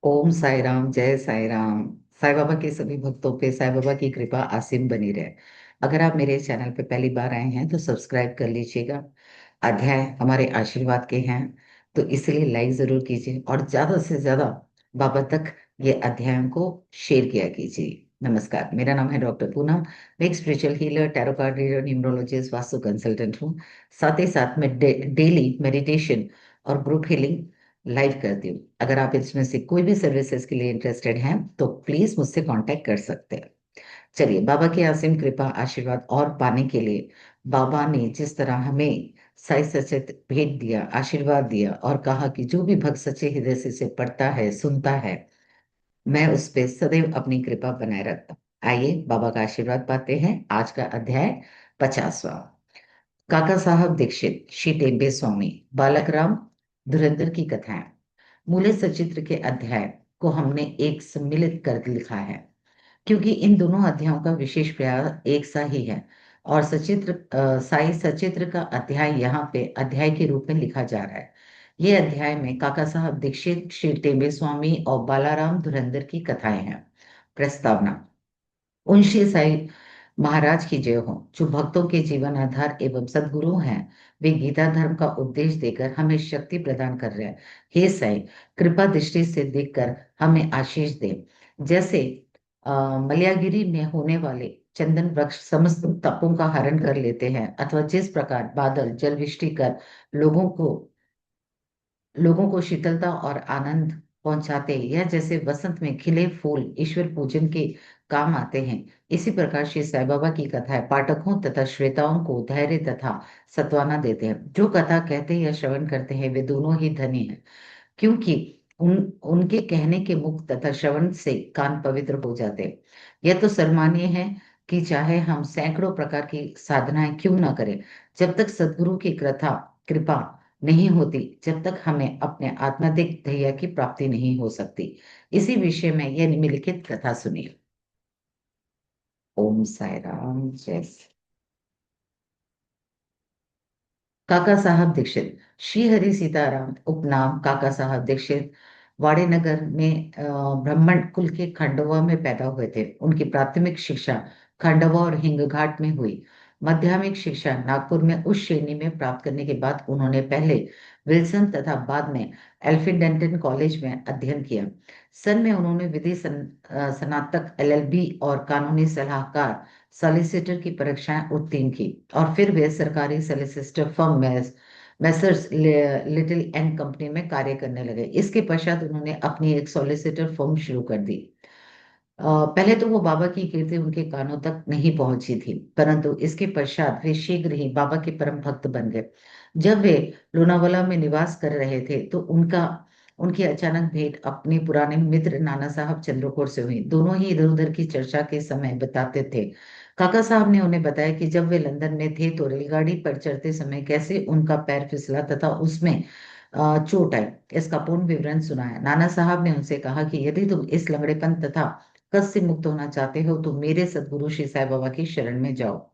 ओम साई राम, जय साई राम। साईं बाबा के सभी भक्तों पे साईं बाबा की कृपा आसिम बनी रहे। अगर आप मेरे चैनल पे पहली बार आए हैं तो सब्सक्राइब कर लीजिएगा। अध्याय हमारे आशीर्वाद के हैं, तो इसलिए लाइक जरूर कीजिए और ज्यादा से ज्यादा बाबा तक ये अध्यायों को शेयर किया कीजिए। नमस्कार, मेरा नाम है डॉक्टर पूनम। मैं एक spiritual healer, tarot card reader, numerologist, vastu consultant हूँ। साथ ही साथ में डेली मेडिटेशन और ग्रुप हीलिंग लाइव करती हूँ। अगर आप इसमें से कोई भी सर्विसेज के लिए इंटरेस्टेड हैं तो प्लीज मुझसे कांटेक्ट कर सकते हैं। चलिए, बाबा की असीम कृपा आशीर्वाद और पाने के लिए बाबा ने जिस तरह हमें साई सचेत भेंट दिया, आशीर्वाद दिया और कहा कि जो भी भक्त सच्चे हृदय से इसे पढ़ता है, सुनता है, मैं उस पे सदैव अपनी कृपा बनाए रखता हूँ। आइए बाबा का आशीर्वाद पाते हैं। आज का अध्याय 50वां। काका साहब दीक्षित, श्री टेम्बे स्वामी, बालक राम, धुरंधर की कथाएं। मूले सचित्र के अध्याय को हमने एक सम्मिलित कर लिखा है क्योंकि इन दोनों अध्यायों का विशेष प्रयास एक सा ही है। और साई सचित्र का अध्याय यहाँ पे अध्याय के रूप में लिखा जा रहा है। ये अध्याय में काका साहब दीक्षित, श्री टेम्बे स्वामी और बालाराम धुरंधर की कथाएं हैं। प्रस्तावना। उन श्री साई महाराज की जय हो, जो भक्तों के जीवन आधार एवं सद्गुरु हैं। वे गीता धर्म का उपदेश देकर हमें शक्ति प्रदान कर रहे हैं। हे साई, कृपा दृष्टि से देखकर हमें आशीष दे। जैसे मलयागिरी में होने वाले चंदन वृक्ष समस्त तपों का हरण कर लेते हैं, अथवा जिस प्रकार बादल जल वृष्टि कर लोगों को लोगों को शीतलता और आनंद पहुंचाते हैं, या जैसे वसंत में खिले फूल ईश्वर पूजन के काम आते हैं, इसी प्रकार श्री साईं बाबा की कथाएं पाठकों तथा श्रोताओं को धैर्य तथा सत्वाना देते हैं। जो कथा कहते या श्रवण करते हैं वे दोनों ही धनी हैं, क्योंकि उनके कहने के मुख तथा श्रवण से कान पवित्र हो जाते हैं। यह तो सन्मानीय है कि चाहे हम सैकड़ों प्रकार की साधनाएं क्यों ना करें, जब तक सदगुरु की कृपा नहीं होती, जब तक हमें अपने आत्माधिक ध्येय की प्राप्ति नहीं हो सकती। इसी विषय में यह निम्नलिखित कथा सुनिए। ओम साई राम, जय। काका साहब दीक्षित, श्री हरि सीताराम उपनाम काका साहब दीक्षित वाड़ेनगर में ब्राह्मण कुल के खंडवा में पैदा हुए थे। उनकी प्राथमिक शिक्षा खंडवा और हिंगघाट में हुई। माध्यमिक शिक्षा नागपुर में उच्च श्रेणी में प्राप्त करने के बाद उन्होंने पहले विल्सन तथा बाद में एल्फिन कॉलेज में अध्ययन किया। सन में उन्होंने स्नातक एलएलबी और कानूनी सलाहकार सॉलिसिटर की परीक्षाएं उत्तीर्ण की, और फिर वे सरकारी सॉलिसिटर फर्म में मैसर्स लिटिल एंड कंपनी में कार्य करने लगे। इसके पश्चात उन्होंने अपनी एक सॉलिसिटर फर्म शुरू कर दी। पहले तो वो बाबा की कीर्ति उनके कानों तक नहीं पहुंची थी, परंतु इसके पश्चात वे शीघ्र ही बाबा के परम भक्त बन गए। जब वे लोनावाला में निवास कर रहे थे तो उनकी अचानक भेंट अपने पुराने मित्र नाना साहब चंद्रकोर से हुई। दोनों ही इधर उधर की चर्चा के समय बताते थे। काका साहब ने उन्हें बताया कि जब वे लंदन में थे तो रेलगाड़ी पर चढ़ते समय कैसे उनका पैर फिसला तथा उसमें चोट आई। इसका पूर्ण विवरण सुनाया। नाना साहब ने उनसे कहा कि यदि तुम इस लंगड़ेपन तथा कष्ट से मुक्त होना चाहते हो तो मेरे सदगुरु श्री साईं बाबा की शरण में जाओ।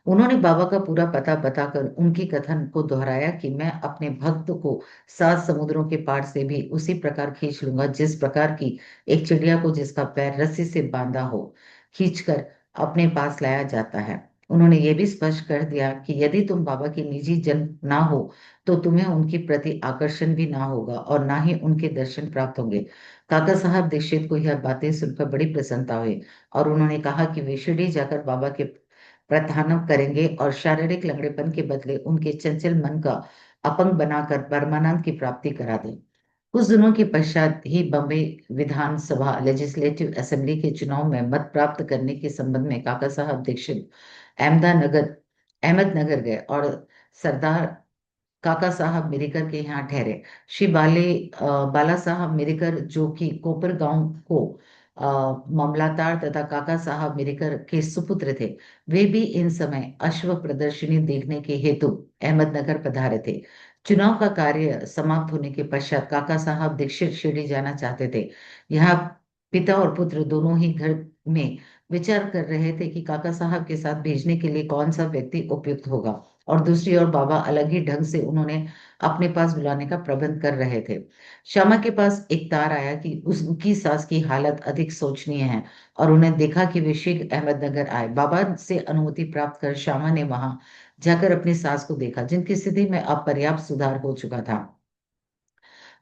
उन्होंने बाबा का पूरा पता बताकर उनकी कथन को दोहराया कि मैं अपने भक्त को 7 समुद्रों के पार से भी उसी प्रकार खींच लूंगा जिस प्रकार की एक चिड़िया को जिसका पैर रस्सी से बांधा हो खींचकर अपने पास लाया जाता है। उन्होंने ये भी स्पष्ट कर दिया कि यदि तुम बाबा की निजी जन ना हो तो तुम्हें उनके प्रति आकर्षण भी ना होगा और ना ही उनके दर्शन प्राप्त होंगे। काका साहब दीक्षित को यह बातें सुनकर बड़ी प्रसन्नता हुई, और उन्होंने कहा कि वे शिरडी जाकर बाबा के प्रस्थान करेंगे और शारीरिक लंगड़ेपन के बदले उनके चंचल मन का अपंग बनाकर परमानंद की प्राप्ति करा दें। कुछ दिनों के पश्चात ही बम्बई विधानसभा लेजिस्लेटिव असेंबली के चुनाव में मत प्राप्त करने के संबंध में काका साहब दीक्षित अहमदानगर अहमदनगर गए और सरदार काका साहब मेरिकर के यहाँ ठहरे। श्री बाला साहब मेरिकर, जो कि कोपर गांव को मामलातार तथा काका साहब मेरिकर के सुपुत्र थे, वे भी इन समय अश्व प्रदर्शनी देखने के हेतु अहमदनगर पधारे थे। चुनाव का कार्य समाप्त होने के पश्चात काका साहब दीक्षित शिरडी जाना चाहते थे। यहाँ पिता और पुत्र दोनों ही घर में विचार कर रहे थे कि काका साहब के साथ भेजने के लिए कौन सा व्यक्ति उपयुक्त होगा, और दूसरी ओर बाबा अलग ही ढंग से उन्होंने अपने पास बुलाने का प्रबंध कर रहे थे। श्यामा के पास एक तार आया कि उसकी सास की हालत अधिक शोचनीय है और उन्हें देखा कि वे शीघ्र अहमदनगर आए। बाबा से अनुमति प्राप्त कर श्यामा ने वहां जाकर अपनी सास को देखा, जिनकी स्थिति में अब पर्याप्त सुधार हो चुका था।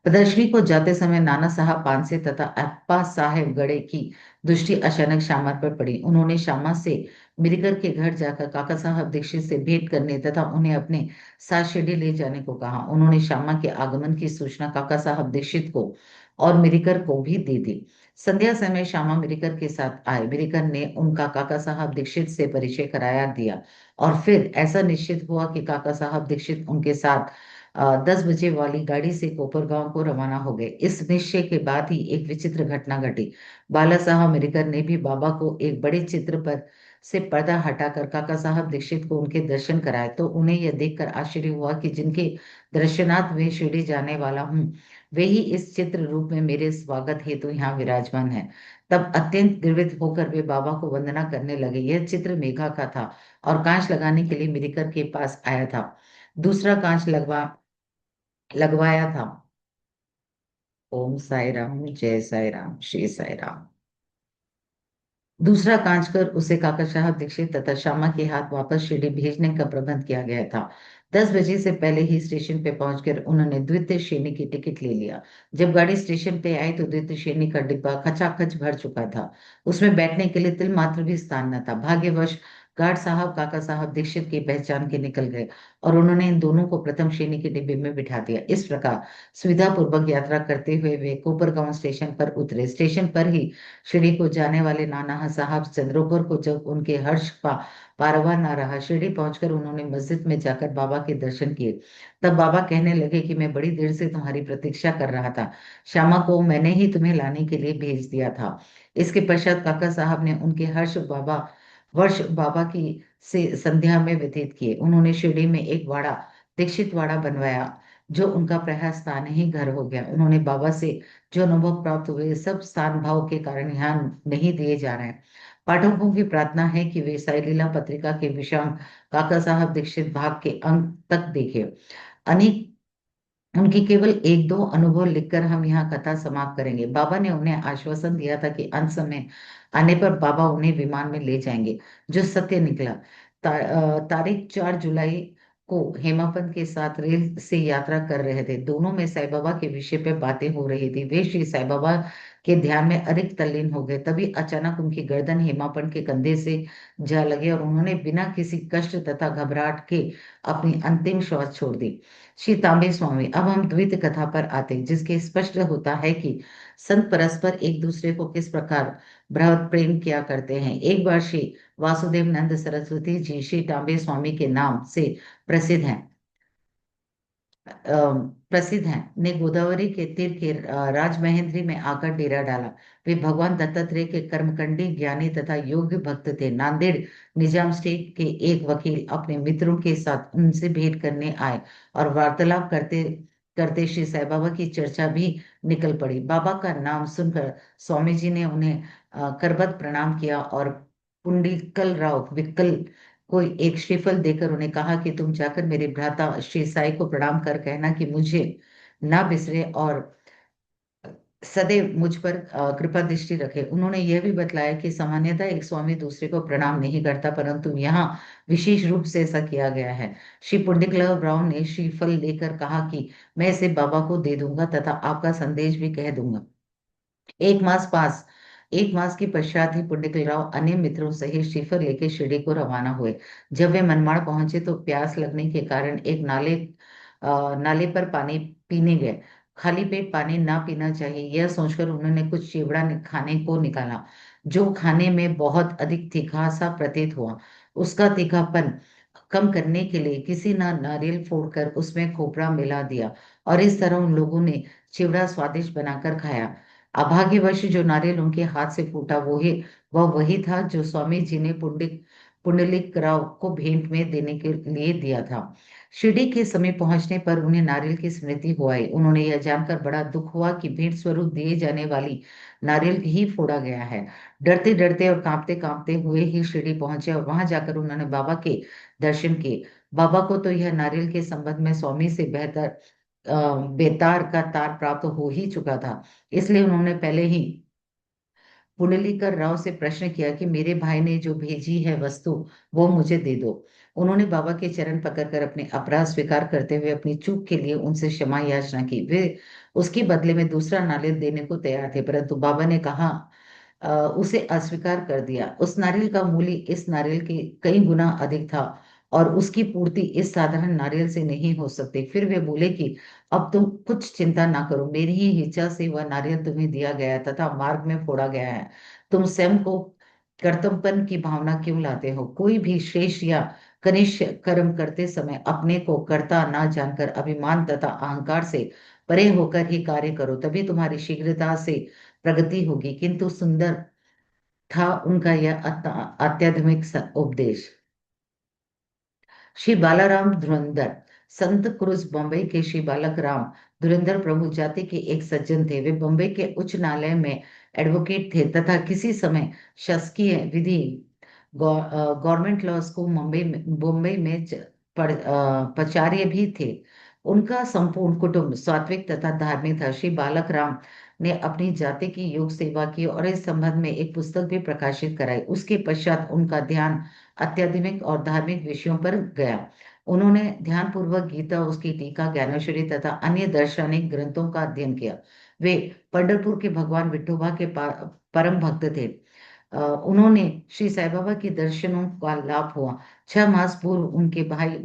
प्रदर्शनी को जाते समय नाना साहब पानसे तथा अप्पा साहेब गड़े की दृष्टि अचानक श्यामा पर पड़ी। उन्होंने श्यामा से मिरकर के घर जाकर काका साहब दीक्षित से भेंट करने तथा उन्हें अपने साथ शिरडी ले जाने को कहा। उन्होंने श्यामा के आगमन की सूचना काका साहब दीक्षित को और मिरिकर को भी दे दी। संध्या समय श्यामा मिरिकर के साथ आए। मिरिकर ने उनका काका साहब दीक्षित से परिचय कराया दिया और फिर ऐसा निश्चित हुआ कि काका साहब दीक्षित उनके साथ 10 बजे वाली गाड़ी से कोपरगांव को रवाना हो गए। इस निश्चय के बाद ही एक विचित्र घटना घटी। बाला साहब अमेरिकर ने भी बाबा को एक बड़े चित्र पर से पर्दा हटाकर काका साहब दीक्षित को उनके दर्शन कराए, तो उन्हें यह देखकर आश्चर्य हुआ कि जिनके दर्शनार्थ में शिरडी जाने वाला हूँ, वे ही इस चित्र रूप में मेरे स्वागत हेतु यहाँ विराजमान है। तब अत्यंत द्रवित होकर वे बाबा को वंदना करने लगे। यह चित्र मेघा का था और कांच लगाने के लिए मिरिकर के पास आया था। दूसरा कांच लगवाया था। ओम साई राम, जय साई राम, श्री साई राम। दूसरा कांच कर उसे काका साहब दीक्षित तथा श्यामा के हाथ वापस शिरडी भेजने का प्रबंध किया गया था। 10 बजे से पहले ही स्टेशन पे पहुंचकर उन्होंने द्वितीय श्रेणी की टिकट ले लिया। जब गाड़ी स्टेशन पे आई तो द्वितीय श्रेणी का डिब्बा खचाखच भर चुका था। उसमें बैठने के लिए तिल मात्र भी स्थान न था। भाग्यवश गार्ड साहब काका साहब दीक्षित की पहचान के निकल गए और उन्होंने इन दोनों को प्रथम श्रेणी के डिब्बे में बिठा दिया। इस प्रकार सुविधा पूर्वक यात्रा करते हुए वे कोपरगांव स्टेशन पर उतरे। स्टेशन पर ही शिरडी को जाने वाले नाना साहब चंद्रोकर को जब उनके हर्ष का पारवा ना रहा, शिरडी पहुंचकर उन्होंने मस्जिद में जाकर बाबा के दर्शन किए। तब बाबा कहने लगे कि मैं बड़ी देर से तुम्हारी प्रतीक्षा कर रहा था। श्यामा को मैंने ही तुम्हें लाने के लिए भेज दिया था। इसके पश्चात काका साहब ने उनके वर्ष बाबा की से संध्या में व्यतीत किए। उन्होंने शिरडी में एक वाड़ा, दीक्षित वाड़ा बनवाया, जो उनका प्रयास स्थान ही घर हो गया। उन्होंने बाबा से जो अनुभव प्राप्त हुए सब स्थान भाव के कारण यहाँ नहीं दिए जा रहे हैं। पाठकों की प्रार्थना है कि वे साई लीला पत्रिका के विषांग काका साहब दीक्षित भाग के अंक तक देखें। अनेक उनकी केवल एक दो अनुभव लिखकर हम यहाँ कथा समाप्त करेंगे। बाबा ने उन्हें आश्वासन दिया था कि अंत समय आने पर बाबा उन्हें विमान में ले जाएंगे, जो सत्य निकला। तारीख 4 जुलाई को हेमापंत के साथ रेल से यात्रा कर रहे थे। दोनों में साईं बाबा के विषय पे बातें हो रही थी। वे श्री साईं बाबा के ध्यान में अधिक तल्लीन हो गए। तभी अचानक उनकी गर्दन हेमापंत के कंधे से जा लगे और उन्होंने बिना किसी कष्ट तथा घबराहट के अपनी अंतिम श्वास छोड़ दी। श्री तांबे स्वामी, अब हम द्वित कथा पर आते हैं, जिसके स्पष्ट होता है कि संत परस्पर एक दूसरे को किस प्रकार बृहद प्रेम किया करते हैं। एक बार श्री वासुदेव नंद सरस्वती जी श्री तांबे स्वामी के नाम से प्रसिद्ध हैं प्रसिद्ध हैं ने गोदावरी के तीर के राजमहेंद्री में आकर डेरा डाला। वे भगवान दत्तात्रेय के कर्मकांडी ज्ञानी तथा योग्य भक्त थे। नांदेड़ निजाम स्टेट के एक वकील अपने मित्रों के साथ उनसे भेंट करने आए और वार्तालाप करते करते श्री साईं बाबा की चर्चा भी निकल पड़ी। बाबा का नाम सुनकर स्वामी जी ने उन्हें करबद्ध प्रणाम किया और पुंडीकल राव विक्कल को एक श्रीफल देकर उन्हें कहा कि तुम जाकर मेरे भ्राता श्री साई को प्रणाम कर कहना कि मुझे ना बिसरे और सदैव मुझ पर कृपा दृष्टि रखे। उन्होंने यह भी बतलाया कि सामान्यतः एक स्वामी दूसरे को प्रणाम नहीं करता, परंतु यहाँ विशेष रूप से ऐसा किया गया है। श्री पुंडिकलाल राव ने श्रीफल लेकर कहा कि मैं इसे बाबा को दे दूंगा तथा आपका संदेश भी कह दूंगा। एक मास पास एक मास के पश्चात ही पुंडलिकराव अन्य मित्रों सहित श्रीफल लेके शिरडी को रवाना हुए। जब वे मनमाड़ पहुंचे तो प्यास लगने के कारण एक नाले पर पानी पीने गए। खाली पेट पानी ना पीना चाहिए, यह सोचकर उन्होंने कुछ चिवड़ा खाने को निकाला, जो खाने में बहुत अधिक तीखा सा प्रतीत हुआ। उसका तीखापन कम करने के लिए किसी ने नारियल फोड़कर उसमें खोपरा मिला दिया और इस तरह उन लोगों ने चिवड़ा स्वादिष्ट बनाकर खाया। अभाग्यवश जो नारियल उनके हाथ से फूटा वह वही था जो स्वामी जी ने पुंडलिक राव को भेंट में देने के लिए दिया था। शिरडी के समीप पहुंचने पर उन्हें नारियल की स्मृति हो आई। उन्होंने यह जानकर बड़ा दुख हुआ कि भेंट स्वरूप दिए जाने वाली नारियल ही फोड़ा गया है। डरते डरते और कांपते कांपते हुए ही शिरडी पहुंचे और वहां जाकर उन्होंने बाबा के दर्शन किए। बाबा को तो यह नारियल के संबंध में स्वामी से बेहतर बेतार का तार प्राप्त हो ही चुका था। इसलिए उन्होंने पहले ही पुंडलीकर राव से प्रश्न किया कि मेरे भाई ने जो भेजी है वस्तु वो मुझे दे दो। उन्होंने बाबा के चरण पकड़कर अपने अपराध स्वीकार करते हुए अपनी चूक के लिए उनसे क्षमा याचना की। वे उसके बदले में दूसरा नारियल देने को तैयार थे, परंतु बाबा ने कहा उसे अस्वीकार कर दिया। उस नारियल का मूल्य इस नारियल के कई गुना अधिक था और उसकी पूर्ति इस साधारण नारियल से नहीं हो सकती। फिर वे बोले कि अब तुम कुछ चिंता ना करो, मेरी ही इच्छा से वह नारियल तुम्हें दिया गया है तथा मार्ग में फोड़ा गया है। तुम स्वयं को कर्तव्यपन की भावना क्यों लाते हो? कोई भी श्रेष्ठ या कनिष्ठ कर्म करते समय अपने को कर्ता ना जानकर अभिमान तथा अहंकार से परे होकर ही कार्य करो, तभी तुम्हारी शीघ्रता से प्रगति होगी। किंतु सुंदर था उनका यह आध्यात्मिक उपदेश। श्री बालाराम धुरंधर संत क्रूज बम्बई के श्री बालक राम धुरंधर प्रभु जाति के एक सज्जन थे। वे बम्बई के उच्च न्यायालय में एडवोकेट थे तथा किसी समय शासकीय विधि गवर्नमेंट लॉ स्कूल मुंबई में प्राचार्य भी थे। उनका संपूर्ण कुटुंब सात्विक तथा धार्मिक था। श्री बालक राम ने अपनी जाति की योग सेवा की और इस संबंध में एक पुस्तक भी प्रकाशित कराई। उसके पश्चात उनका ध्यान आध्यात्मिक और धार्मिक विषयों पर गया। उन्होंने ध्यानपूर्वक गीता, उसकी टीका, ज्ञानेश्वरी तथा अन्य दार्शनिक ग्रंथों का अध्ययन किया। वे पंढरपुर के भगवान विठोबा के परम भक्त थे। उन्होंने श्री साईं बाबा के दर्शनों का लाभ हुआ। 6 मास पूर्व उनके भाई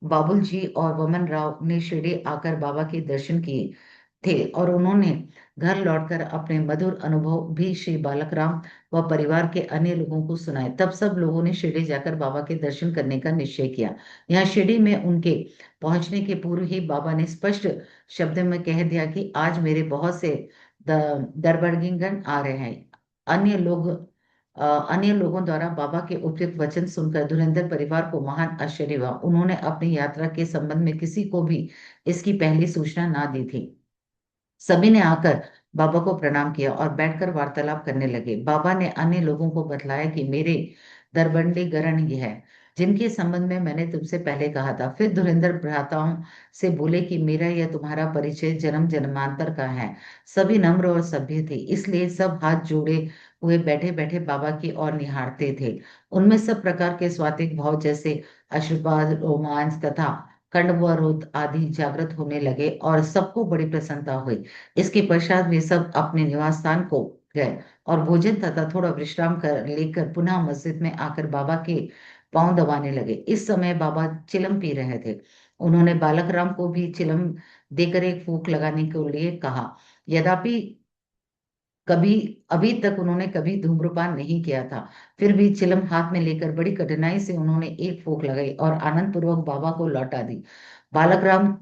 बाबुल जी और वमन राव ने शिरडी आकर बाबा के दर्शन किए थे और उन्होंने घर लौटकर अपने मधुर अनुभव भी श्री बालकराम व परिवार के अन्य लोगों को सुनाए। तब सब लोगों ने शिरडी जाकर बाबा के दर्शन करने का निश्चय किया। यहाँ शिरडी में उनके पहुंचने के पूर्व ही बाबा ने स्पष्ट शब्द में कह दिया कि आज मेरे बहुत से दरबारगण आ रहे हैं। अन्य लोग अन्य लोगों द्वारा बाबा के उपयुक्त वचन सुनकर धुरंधर परिवार को महान आश्चर्य हुआ। उन्होंने अपनी यात्रा के संबंध में किसी को भी इसकी पहली सूचना ना दी थी। सभी ने आकर बाबा को प्रणाम किया और बैठकर वार्तालाप करने लगे। बाबा ने अन्य लोगों को बतलाया कि मेरे दरबंडी गरण ये है जिनके संबंध में मैंने तुमसे पहले कहा था। फिर धुरंधर भ्राताओं से बोले कि मेरा यह तुम्हारा परिचय जन्म जन्मांतर का है। सभी नम्र और सभ्य थे, इसलिए सब हाथ जोड़े हुए बैठे बैठे बाबा की ओर निहारते थे। उनमें सब प्रकार के स्वात्विक भाव जैसे आशीर्वाद, रोमांच तथा कंडवरोध आदि जागृत होने लगे और सबको बड़ी प्रसन्नता हुई। इसके पश्चात वे सब अपने निवास स्थान को गए और भोजन तथा थोड़ा विश्राम कर लेकर पुनः मस्जिद में आकर बाबा के पांव दबाने लगे। इस समय बाबा चिलम पी रहे थे। उन्होंने बालक राम को भी चिलम देकर एक फूंक लगाने के लिए कहा। यद्यपि कभी अभी तक उन्होंने कभी धूम्रपान नहीं किया था, फिर भी चिलम हाथ में लेकर बड़ी कठिनाई से उन्होंने एक फूंक लगाई और आनंद पूर्वक बाबा को लौटा दी। बालक राम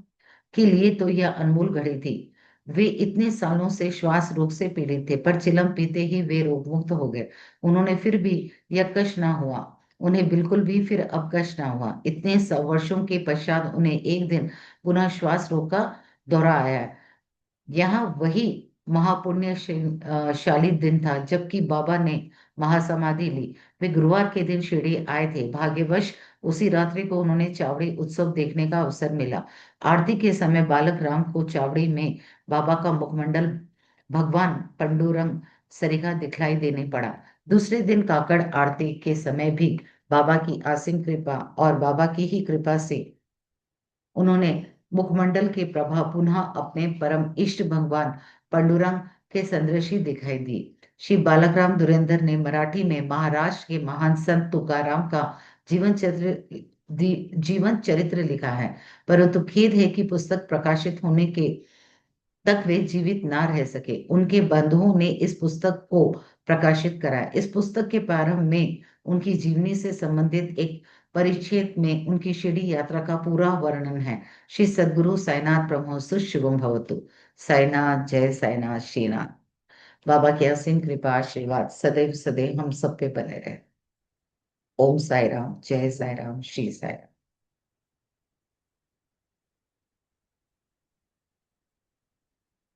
के लिए तो यह अनमोल घड़ी थी। वे इतने सालों से श्वास रोग से पीड़ित थे, पर चिलम पीते ही वे रोग मुक्त हो गए। उन्होंने फिर भी यह कष्ट ना हुआ, उन्हें बिल्कुल भी फिर अब कष्ट ना हुआ। इतने वर्षों के पश्चात उन्हें एक दिन पुनः श्वास रोग का दौरा आया। यहाँ वही शाली दिन था जबकि बाबा ने महासमाधि ली। वे गुरुवार के दिन शिरडी आए थे। भाग्यवश उसी रात्रि को उन्होंने चावड़ी उत्सव देखने का अवसर मिला। आरती के समय बालक राम को चावड़ी में बाबा का मुखमंडल भगवान पंडुरंग सरिखा दिखलाई देने पड़ा। दूसरे दिन काकड़ आरती के समय भी बाबा की असीम कृपा और बाबा की ही कृपा से उन्होंने मुखमंडल के प्रभा पुनः अपने परम इष्ट भगवान पांडुरंग के सदृश ही दिखाई दी। श्री बालकराम धुरेंद्र ने मराठी में महाराष्ट्र के महान संत तुकाराम का जीवन चरित्र जीवन चरित्र लिखा है, परंतु खेद है कि पुस्तक प्रकाशित होने के तक वे जीवित ना रह सके। उनके बंधुओं ने इस पुस्तक को प्रकाशित कराया। इस पुस्तक के प्रारंभ में उनकी जीवनी से संबंधित एक परिच्छेद में उनकी शिरडी यात्रा का पूरा वर्णन है। श्री सद्गुरु साईनाथ ब्रह्मोस्तु शुभम भवतु। साईनाथ, जय साईनाथ, श्रीनाथ। बाबा की असीम कृपा आशीर्वाद सदैव सदैव हम सब पे बने रहे। ओम साई राम, जय साई राम, श्री साई राम।